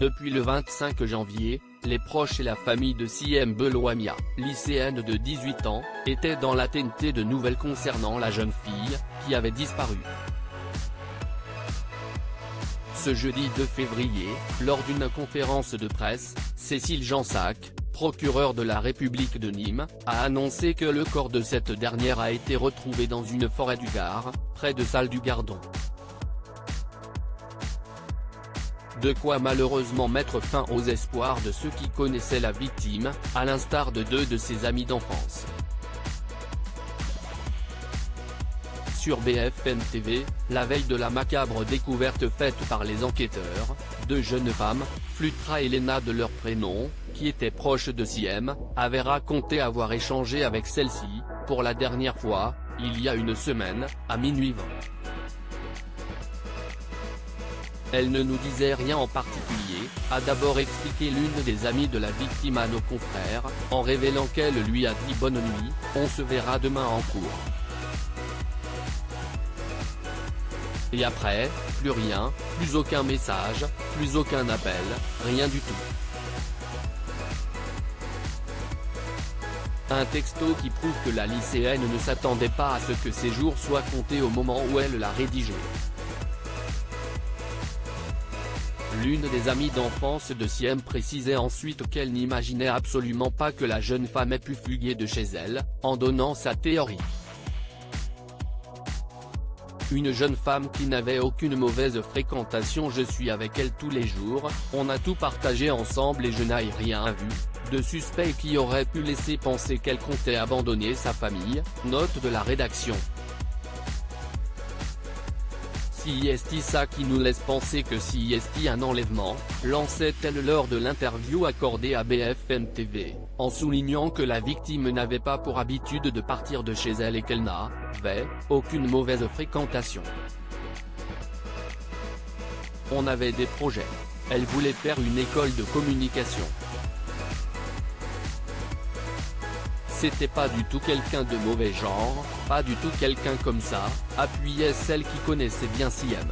Depuis le 25 janvier, les proches et la famille de Siem Belouamia, lycéenne de 18 ans, étaient dans l'attente de nouvelles concernant la jeune fille, qui avait disparu. Ce jeudi 2 février, lors d'une conférence de presse, Cécile Jansac, procureure de la République de Nîmes, a annoncé que le corps de cette dernière a été retrouvé dans une forêt du Gard, près de Salles-du-Gardon. De quoi malheureusement mettre fin aux espoirs de ceux qui connaissaient la victime, à l'instar de deux de ses amis d'enfance. Sur BFM TV, la veille de la macabre découverte faite par les enquêteurs, deux jeunes femmes, Flutra et Léna de leur prénom, qui étaient proches de Siem, avaient raconté avoir échangé avec celle-ci, pour la dernière fois, il y a une semaine, à minuit 20. Elle ne nous disait rien en particulier, a d'abord expliqué l'une des amies de la victime à nos confrères, en révélant qu'elle lui a dit bonne nuit, on se verra demain en cours. Et après, plus rien, plus aucun message, plus aucun appel, rien du tout. Un texto qui prouve que la lycéenne ne s'attendait pas à ce que ses jours soient comptés au moment où elle l'a rédigé. L'une des amies d'enfance de Siem précisait ensuite qu'elle n'imaginait absolument pas que la jeune femme ait pu fuguer de chez elle, en donnant sa théorie. Une jeune femme qui n'avait aucune mauvaise fréquentation, je suis avec elle tous les jours, on a tout partagé ensemble et je n'ai rien vu de suspect qui aurait pu laisser penser qu'elle comptait abandonner sa famille, note de la rédaction. Si est ça qui nous laisse penser que si est un enlèvement, lançait-elle lors de l'interview accordée à BFM TV, en soulignant que la victime n'avait pas pour habitude de partir de chez elle et qu'elle n'avait aucune mauvaise fréquentation. On avait des projets. Elle voulait faire une école de communication. C'était pas du tout quelqu'un de mauvais genre, pas du tout quelqu'un comme ça, appuyait celle qui connaissait bien Siem.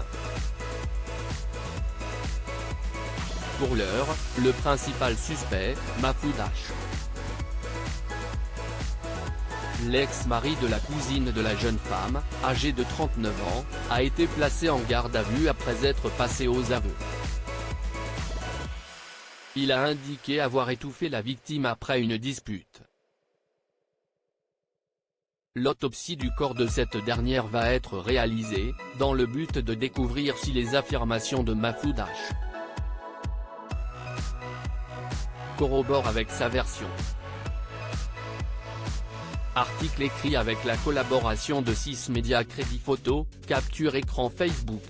Pour l'heure, le principal suspect, Mahfoud H. L'ex-mari de la cousine de la jeune femme, âgée de 39 ans, a été placé en garde à vue après être passé aux aveux. Il a indiqué avoir étouffé la victime après une dispute. L'autopsie du corps de cette dernière va être réalisée, dans le but de découvrir si les affirmations de Mahfoud H. corroborent avec sa version. Article écrit avec la collaboration de 6 médias Crédit Photo, capture écran Facebook.